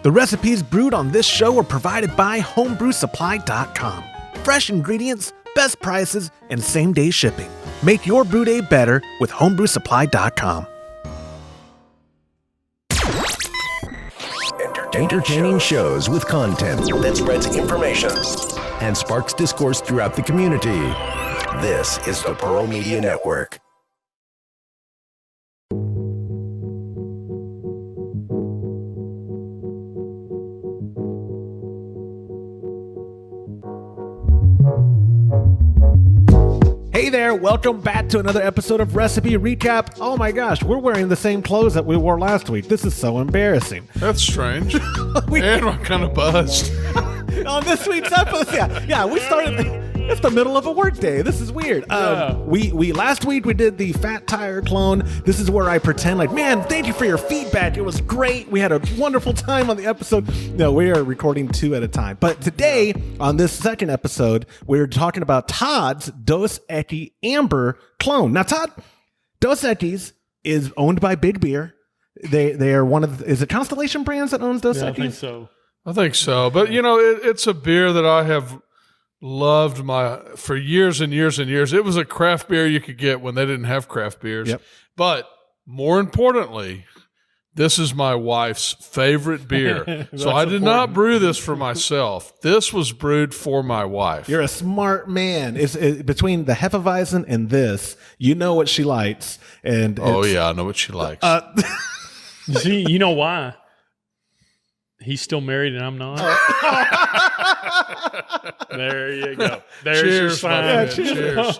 The recipes brewed on this show are provided by homebrewsupply.com. Fresh ingredients, best prices, and same-day shipping. Make your brew day better with homebrewsupply.com. Entertaining shows with content that spreads information and sparks discourse throughout the community. This is the Pearl Media Network. Hey there, welcome back to another episode of Recipe Recap. Oh my gosh, we're wearing the same clothes that we wore last week. This is so embarrassing. That's strange. And I'm kind of buzzed. On this week's episode, yeah, we started. It's the middle of a work day. This is weird. We last week we did the fat tire clone. This is where I pretend like, man, thank you for your feedback. It was great. We had a wonderful time on the episode. No, we are recording 2 at a time. But today on this second episode, we're talking about Todd's Dos Equis Amber clone. Now, Todd, Dos Equis is owned by Big Beer. They are one of the, is it Constellation Brands that owns Dos Equis? I think so. But you know, it's a beer that I have loved for years and years and years. It was a craft beer you could get when they didn't have craft beers. Yep. But more importantly, this is my wife's favorite beer. So I did not brew this for myself. This was brewed for my wife. You're a smart man. It's between the Hefeweizen and this, you know what she likes. And yeah, I know what she likes. See, you know why? He's still married and I'm not. There you go. There's your sign. Yeah, cheers.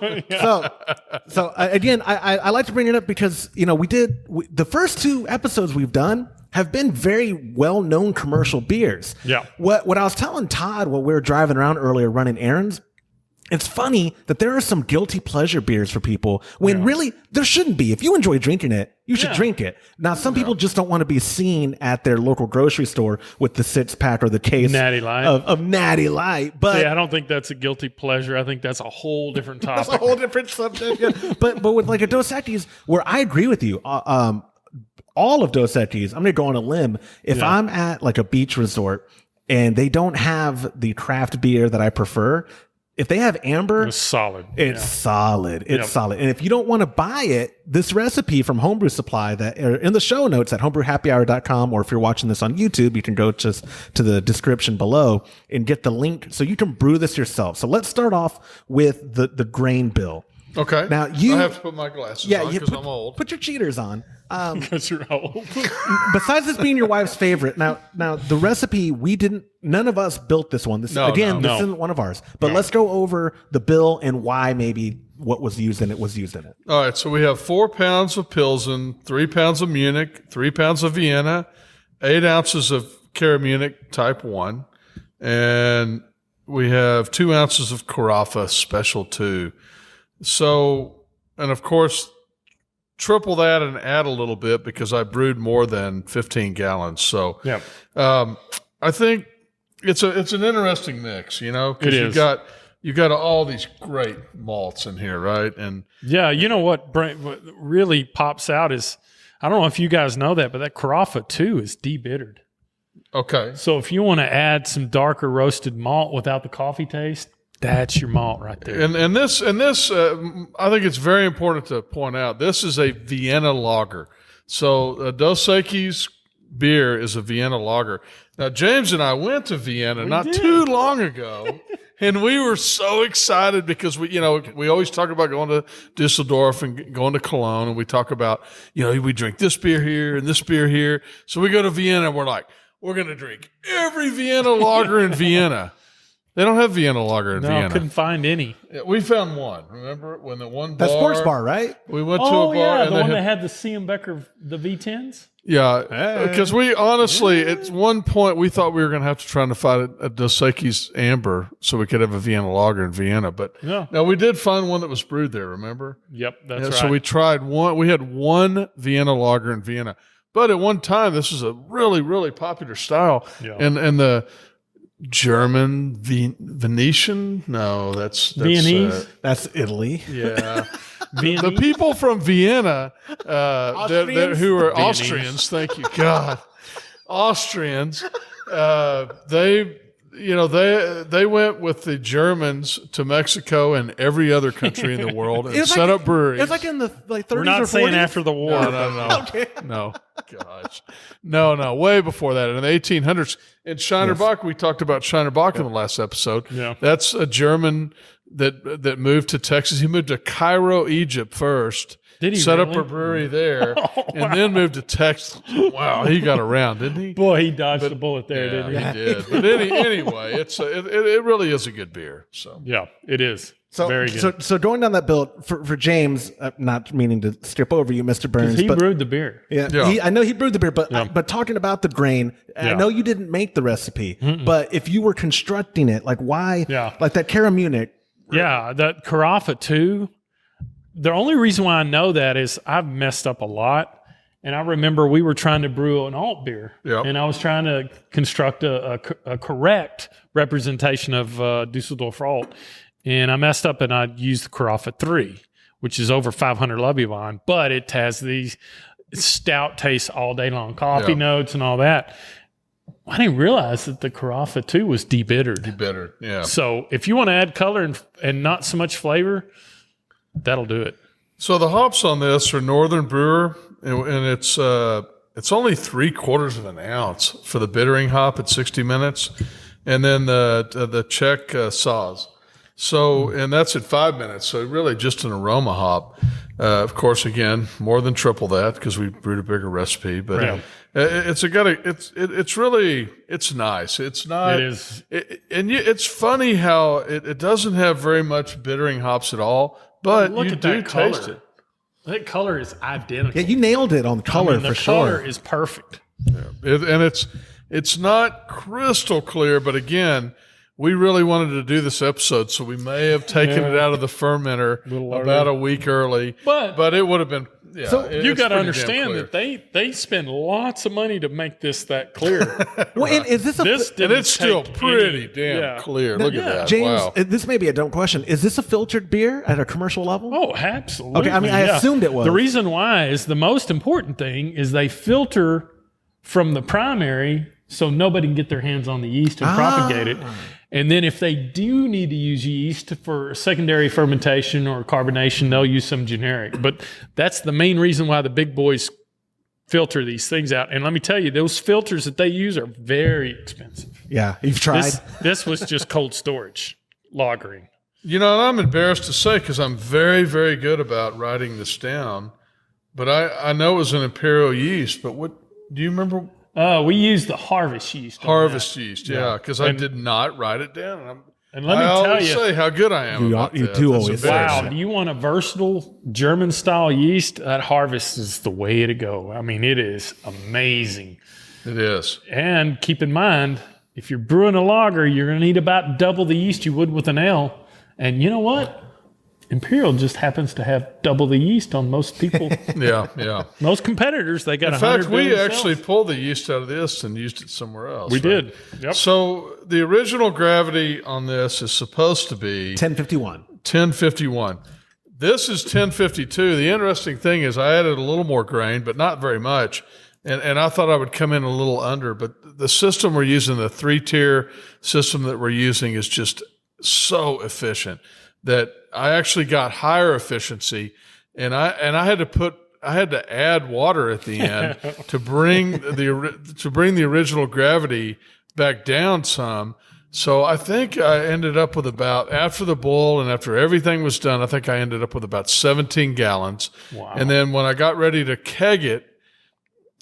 So again, I like to bring it up because, you know, the first 2 episodes we've done have been very well-known commercial beers. Yeah. What I was telling Todd while we were driving around earlier running errands, it's funny that there are some guilty pleasure beers for people when really there shouldn't be. If you enjoy drinking it, you should drink it. Now, some people just don't want to be seen at their local grocery store with the 6-pack or the case Natty Light. of Natty Light. But I don't think that's a guilty pleasure. I think that's a whole different topic. That's a whole different subject. Yeah. but with like a Dos Equis, where I agree with you, all of Dos Equis, I'm going to go on a limb. If I'm at like a beach resort and they don't have the craft beer that I prefer, if they have amber, it's solid. It's solid. It's solid. And if you don't want to buy it, this recipe from Homebrew Supply that are in the show notes at homebrewhappyhour.com, or if you're watching this on YouTube, you can go just to the description below and get the link so you can brew this yourself. So let's start off with the grain bill. Okay. Now I have to put my glasses on because I'm old. Put your cheaters on. Because you're old. Besides this being your wife's favorite, now the recipe none of us built this one. This isn't one of ours. But let's go over the bill and why maybe what was used in it was used in it. All right. So we have 4 pounds of Pilsen, 3 pounds of Munich, 3 pounds of Vienna, 8 ounces of Cara Munich Type 1, and we have 2 ounces of Carafa Special 2. So, and of course, triple that and add a little bit because I brewed more than 15 gallons. So, I think it's an interesting mix, you know, because you got all these great malts in here, right? And you know what really pops out is, I don't know if you guys know that, but that Carafa too is debittered. Okay. So if you want to add some darker roasted malt without the coffee taste, that's your malt right there. And this, I think it's very important to point out, this is a Vienna lager. So Dos Equis beer is a Vienna lager. Now, James and I went to Vienna not too long ago, and we were so excited because we always talk about going to Dusseldorf and going to Cologne, and we talk about, we drink this beer here and this beer here. So we go to Vienna, and we're like, we're going to drink every Vienna lager in Vienna. They don't have Vienna lager in Vienna. No, couldn't find any. Yeah, we found one. Remember when the one bar? That sports bar, right? We went to a bar. Yeah, the one that had the CM Becker, the V10s? Yeah, because we honestly, at one point, we thought we were going to have to try to find a Dos Equis Amber so we could have a Vienna lager in Vienna. But now we did find one that was brewed there, remember? Yep, that's right. So we tried one. We had one Vienna lager in Vienna. But at one time, this was a really, really popular style. Yeah. And the German Venetian? No, that's Viennese. That's Italy. Yeah. The people from Vienna who are Austrians, thank you, God. Austrians, they went with the Germans to Mexico and every other country in the world and set up breweries. It was like in the 30s We're not or 40s? saying after the war. No. Okay. No, gosh. No, way before that. In the 1800s. In Scheinerbach, we talked about Scheinerbach in the last episode. Yeah. That's a German that moved to Texas. He moved to Cairo, Egypt first. Did he set up really? a brewery there and then moved to Texas. Wow, he got around, didn't he? Boy, he dodged the bullet there, didn't he? He did. But anyway, it really is a good beer. So Yeah, it is. So, Very good. so going down that build for James, not meaning to skip over you, Mr. Burns, He but brewed the beer. yeah. I know he brewed the beer, but talking about the grain, I Yeah. know you didn't make the recipe, but if you were constructing it, like why, Yeah. like that Cara Munich, Yeah, that Carafa too. The only reason why I know that is I've messed up a lot. And I remember we were trying to brew an alt beer. Yep. And I was trying to construct a correct representation of Dusseldorf alt. And I messed up and I used the Carafa 3, which is over 500 Lovibond, but it has these stout tastes all day long, coffee notes and all that. I didn't realize that the Carafa 2 was debittered. better. Yeah. So if you want to add color and not so much flavor, that'll do it. So the hops on this are Northern Brewer, and it's only 3/4 of an ounce for the bittering hop at 60 minutes, and then the Czech Saz. So, and that's at 5 minutes. So really just an aroma hop. Of course, again, more than triple that because we brewed a bigger recipe. But Right. it's nice. It's not. It is. It's funny how it doesn't have very much bittering hops at all, but Look you at do that color. taste it. That color is identical. yeah, you nailed it on the color the for color sure. is perfect. It's not crystal clear, but again, we really wanted to do this episode, so we may have taken it out of the fermenter about a week early. But it would have been. Yeah, So You got to understand that they spend lots of money to make this that clear. Well, and is this a This and didn't it's still take pretty any- damn yeah. clear. Look at that. James? Wow. This may be a dumb question. Is this a filtered beer at a commercial level? Oh, absolutely. Okay, I mean, I assumed it was. The reason why is the most important thing is they filter from the primary so nobody can get their hands on the yeast and propagate it. And then if they do need to use yeast for secondary fermentation or carbonation, they'll use some generic. But that's the main reason why the big boys filter these things out. And let me tell you, those filters that they use are very expensive. Yeah, you've tried. This was just cold storage, lagering. You know, and I'm embarrassed to say because I'm very, very good about writing this down, but I know it was an imperial yeast. But what do you remember? We use the harvest yeast. on Harvest yeast, yeah, because I And- did not write it down. And let me I tell always you, say how good I am. You about do that. That's always say embarrassing. wow, do you want a versatile German style yeast? That harvest is the way to go. I mean, it is amazing. It is. And keep in mind, if you're brewing a lager, you're going to need about double the yeast you would with an ale. And you know what? Imperial just happens to have double the yeast on most people. Yeah. Most competitors, they got In 100 fact, we themselves. actually pulled the yeast out of this and used it somewhere else. We right? did. Yep. So the original gravity on this is supposed to be 1051. 1051. This is 1052. The interesting thing is I added a little more grain, but not very much. And I thought I would come in a little under, but the system we're using, the 3-tier system that we're using is just so efficient that I actually got higher efficiency, and I had to add water at the end to bring the original gravity back down some. So I think I ended up with about, after the boil and after everything was done, I think I ended up with about 17 gallons. Wow. And then when I got ready to keg it,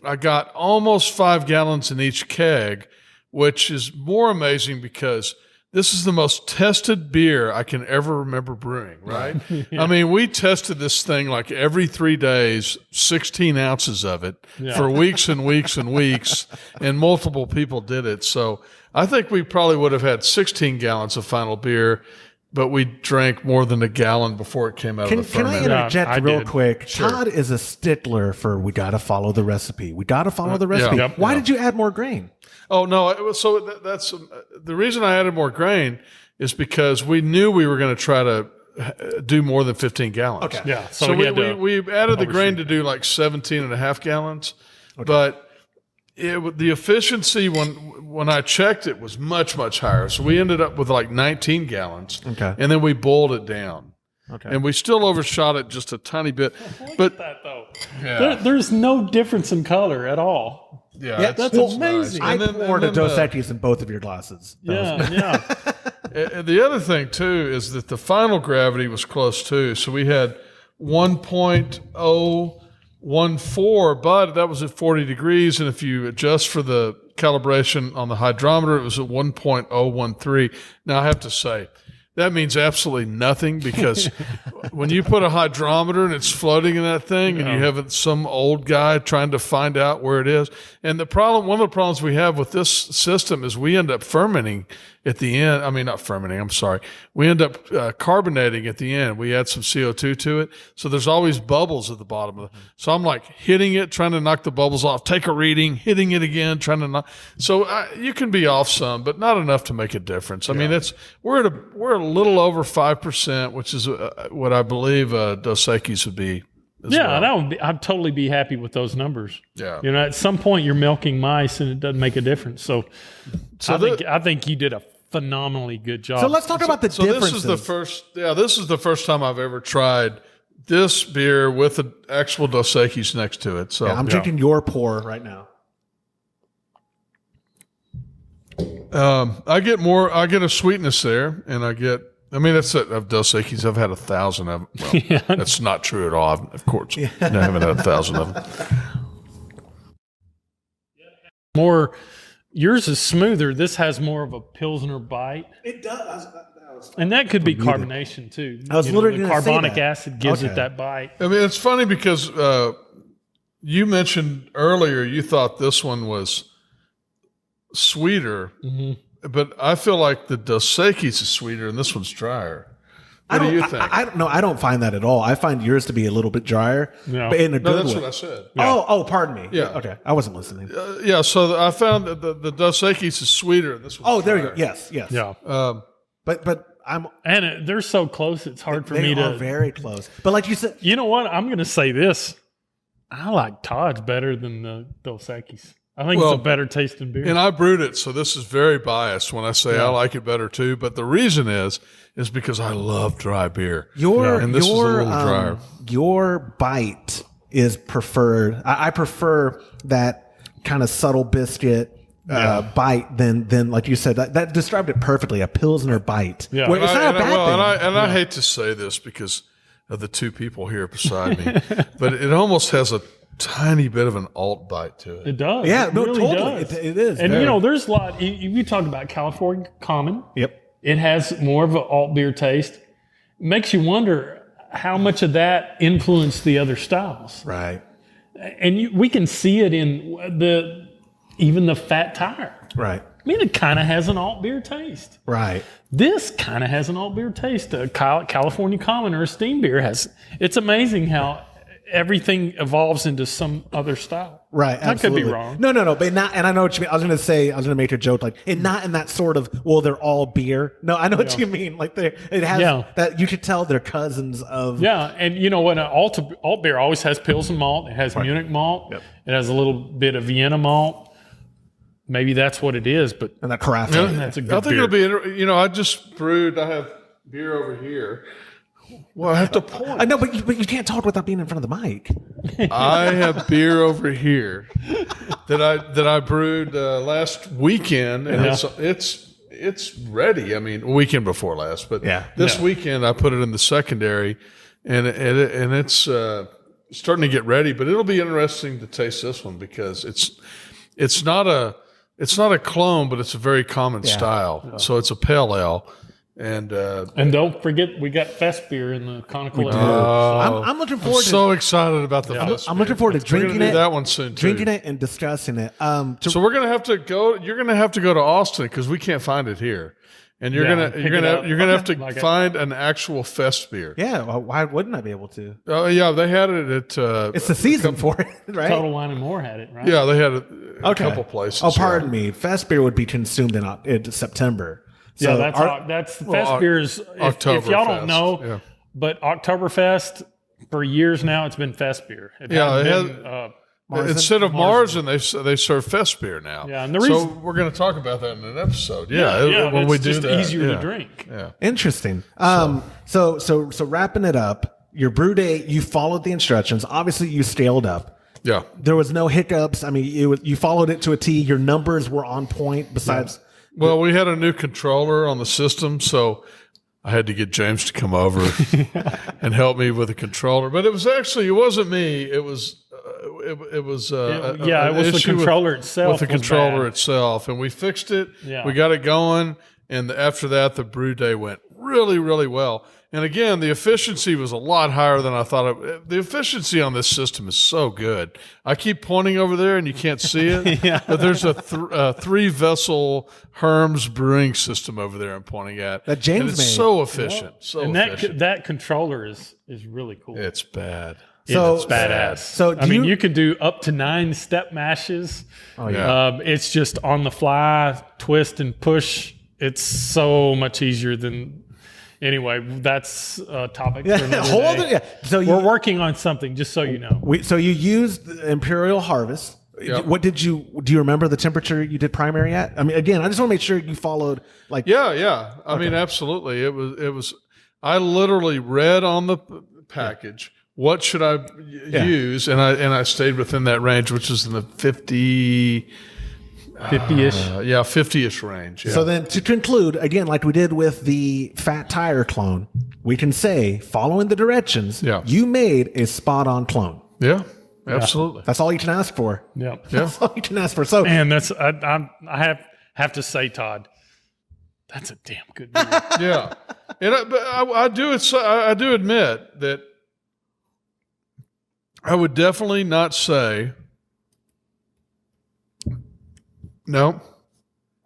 I got almost 5 gallons in each keg, which is more amazing because this is the most tested beer I can ever remember brewing, right? I mean, we tested this thing like every 3 days, 16 ounces of it for weeks and weeks and weeks, and multiple people did it. So I think we probably would have had 16 gallons of final beer, but we drank more than a gallon before it came out of the Can I fermenter. interject I real did. quick? Todd is a stickler for we got to follow the recipe. We got to follow the recipe. Yep. Why did you add more grain? Oh no! It was, so that's the reason I added more grain is because we knew we were going to try to do more than 15 gallons. Okay. Yeah. So we added the grain to do like 17 and a half gallons, but the efficiency when I checked it was much, much higher. So we ended up with like 19 gallons. Okay. And then we boiled it down. Okay. And we still overshot it just a tiny bit. But that though. yeah, There's no difference in color at all. yeah, that's it's amazing. I nice. poured a Dos Equis in both of your glasses. Yeah. And the other thing too is that the final gravity was close too. So we had 1.014, but that was at 40 degrees. And if you adjust for the calibration on the hydrometer, it was at 1.013. Now I have to say, that means absolutely nothing, because when you put a hydrometer and it's floating in that thing and you have some old guy trying to find out where it is. And one of the problems we have with this system is we end up fermenting at the end. I mean, not fermenting, I'm sorry. We end up carbonating at the end. We add some CO2 to it. So there's always bubbles at the bottom of it. So I'm like hitting it, trying to knock the bubbles off, take a reading, hitting it again, trying to knock. So you can be off some, but not enough to make a difference. I mean, we're a little over 5%, which is what I believe Dos Equis would be. Well. I'd totally be happy with those numbers. Yeah. At some point you're milking mice and it doesn't make a difference. So I think you did a phenomenally good job. So let's talk about the differences. This is the first time I've ever tried this beer with an actual Dos Equis next to it. So I'm drinking your pour right now. I get a sweetness there, and that's it. Of Dos Equis, I've had 1,000 of them. Well, that's not true at all. Of course, I haven't had 1,000 of them. Yours is smoother. This has more of a Pilsner bite. It does. And that could be carbonation too. I was literally the going to say carbonic that. acid gives it that bite. I mean, it's funny because you mentioned earlier you thought this one was sweeter, but I feel like the Dos Equis is sweeter and this one's drier. What do you think? I don't know. I don't find that at all. I find yours to be a little bit drier, but in a good that's way. what I said. Yeah. Oh, pardon me. Yeah. Okay. I wasn't listening. So I found that the Dos Equis is sweeter and this one's There you drier. go. Yes. Yeah. But They're so close. It's hard for me They to. are very close. But like you said, You know what? I'm going to say this. I like Todd's better than the Dos Equis. I think it's a better tasting beer. And I brewed it, so this is very biased when I say I like it better too. But the reason is because I love dry beer. And this is a little drier. Your bite is preferred. I prefer that kind of subtle biscuit bite than like you said. That described it perfectly. A Pilsner bite. Yeah. Where it's not a bad thing. I hate to say this because of the two people here beside me, but it almost has a tiny bit of an alt bite to it. It does. Yeah, it no, really totally. does. It is. And there's a lot. You talk about California Common. Yep. It has more of an alt beer taste. It makes you wonder how much of that influenced the other styles. Right. And we can see it in even the Fat Tire. Right. I mean, it kind of has an alt beer taste. Right. This kind of has an alt beer taste. A California Common or a steam beer has. It's amazing how everything evolves into some other style. Right. Absolutely. I could be wrong. No. But not, and I know what you mean. I was going to make a joke like, and not in that sort of, well, they're all beer. No, I know what you mean. Like it has that you could tell they're cousins of. Yeah. And you know what? An alt beer always has Pilsen malt. It has Munich malt. Yep. It has a little bit of Vienna malt. Maybe that's what it is, but and that craft. That's a good I think beer. it'll be. I just brewed. I have beer over here. Well, I have to point. I know, but you can't talk without being in front of the mic. I have beer over here that I brewed last weekend, and it's ready. I mean, weekend before last, but this weekend I put it in the secondary, and it's starting to get ready. But it'll be interesting to taste this one because it's not a clone, but it's a very common style. So it's a pale ale. And don't forget, we got fest beer in the conical. I'm looking forward. So excited about the fest. I'm looking forward to drinking it. That one soon. Drinking it and discussing it. So we're gonna have to go. You're gonna have to go to Austin because we can't find it here, and you're gonna have to find an actual fest beer. Yeah. Well, why wouldn't I be able to? Oh yeah, they had it at. It's the season for it, right? Total Wine and More had it, right? Yeah, they had it a couple places. Oh, pardon me. Fest beer would be consumed in September. So that's fest beers. If y'all don't know, but Oktoberfest for years now it's been fest beer. It hasn't been Instead of Marzen, they serve fest beer now. Yeah, and the so reason we're going to talk about that in an episode. when when it's we do just that, easier to drink. Yeah. Interesting. So wrapping it up, your brew day, you followed the instructions. Obviously, you scaled up. Yeah. There was no hiccups. I mean, you followed it to a T. Your numbers were on point. Besides, Well, we had a new controller on the system, so I had to get James to come over and help me with the controller. But it wasn't me. It was it was it was the controller itself. With the controller itself, and we fixed it. Yeah. We got it going, and after that, the brew day went really, really well. And again, the efficiency was a lot higher than I thought. The efficiency on this system is so good. I keep pointing over there, and you can't see it. But there's a 3-vessel Herms brewing system over there I'm pointing at. That James and it's made. so efficient. So And efficient. that controller is really cool. It's bad. So- It's badass. So I mean, you- you can do up to 9 step mashes. Oh, yeah. It's just on the fly, twist and push. It's so much easier than. Anyway, that's a topic for another Hold day. it. Yeah. So We're working on something, just so you know. So you used the Imperial Harvest. Yep. What do you remember the temperature you did primary at? I mean, again, I just want to make sure you followed like. Yeah. I mean, absolutely. It was. I literally read on the package what should I use, and I stayed within that range, which is in the 50-ish. 50-ish range. Yeah. So then to conclude, again, like we did with the Fat Tire clone, we can say, following the directions, you made a spot on clone. Yeah, absolutely. That's all you can ask for. Yeah. That's all you can ask for. So And that's I have to say, Todd, that's a damn good beer. Yeah, and I do admit that I would definitely not say no.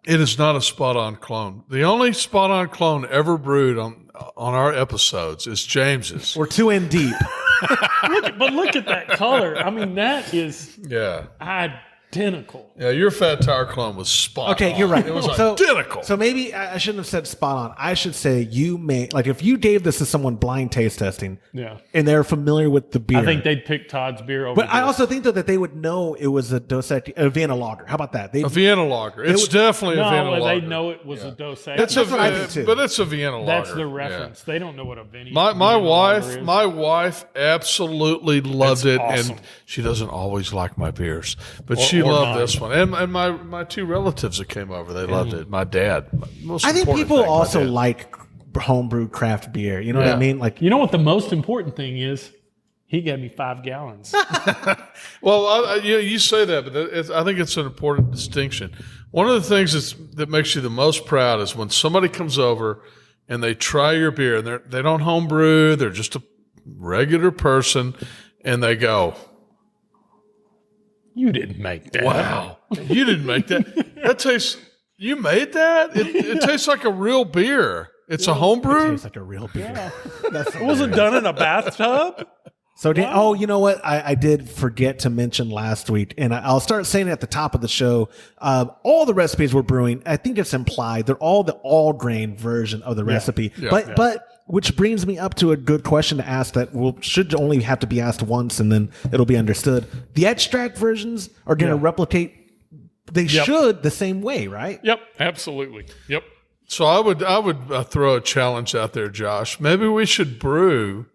It is not a spot on clone. The only spot on clone ever brewed on our episodes is James's. we're 2 in deep. But look at that color. I mean, that is Yeah, identical. yeah. Your Fat Tire clone was spot on. Okay, you're right. It was So- identical. So maybe I shouldn't have said spot on. I should say you made, like if you gave this to someone blind taste testing Yeah. and they're familiar with the beer. I think they'd pick Todd's beer over But I this. also think though that they would know it was a a Vienna lager. How about that? A Vienna lager. It's definitely a Vienna No, lager. they know it was a Dos Equis. That's what I think too. But it's a Vienna lager. That's the Yeah. reference. They don't know what a Vienna My Vienna lager is. wife absolutely loved That's it, awesome. and she doesn't always like my beers, but she or loved mine. this one. And my 2 relatives that came over, they loved it. My dad. Most I think important people thing, my also dad. like homebrewed craft beer. You know what I Yeah. mean? Like You know what the most important thing is? He gave me 5 gallons. Well, you say that, but I think it's an important distinction. One of the things that makes you the most proud is when somebody comes over and they try your beer, and they don't homebrew, they're just a regular person, and they go, You didn't make that. "Wow, you didn't make that. That tastes. You made that. It tastes like a real beer. It's a homebrew. tastes like a real beer. It wasn't done in a bathtub. So, you know what? I did forget to mention last week, and I'll start saying it at the top of the show. All the recipes we're brewing, I think it's implied, they're all the all grain version of the recipe. But which brings me up to a good question to ask that should only have to be asked once, and then it'll be understood. The extract versions are going to replicate. They should the same way, right? Yep, absolutely. Yep. So I would throw a challenge out there, Josh. Maybe we should brew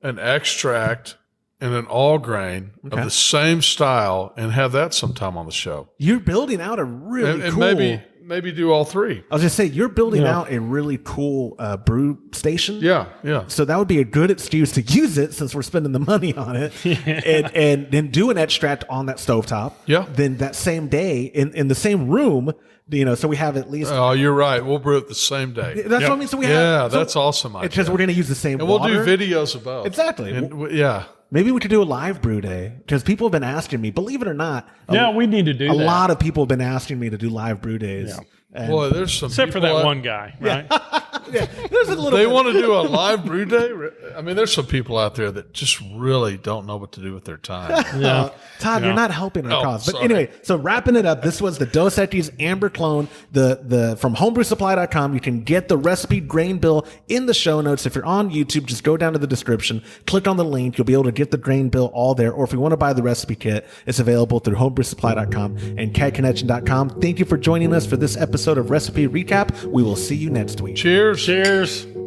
an extract and an all grain of the same style and have that sometime on the show. You're building out a really And cool. maybe do all 3. I was just saying, you're building out a really cool brew station. Yeah. So that would be a good excuse to use it since we're spending the money on it, and then do an extract on that stovetop. Yeah. Then that same day in the same room, so we have at least. Oh, you're right. We'll brew it the same day. That's what I mean. So we have. That's awesome. It's just we're going to use the same. And water. we'll do videos of both. Exactly. And yeah. Maybe we could do a live brew day because people have been asking me. Believe it or not, We need to do a that. lot of people have been asking me to do live brew days. And Boy, there's some Except for people that out- one guy, right? There's a little They bit. want to do a live brew day. I mean, there's some people out there that just really don't know what to do with their time. Yeah. Todd, you're not helping our Oh, cause. But sorry. anyway, so wrapping it up, this was the Dos Equis Amber clone, the from homebrewsupply.com. You can get the recipe grain bill in the show notes. If you're on YouTube, just go down to the description, click on the link. You'll be able to get the grain bill all there. Or if you want to buy the recipe kit, it's available through homebrewsupply.com and catconnection.com. Thank you for joining us for this episode of Recipe Recap. We will see you next week. Cheers. Cheers.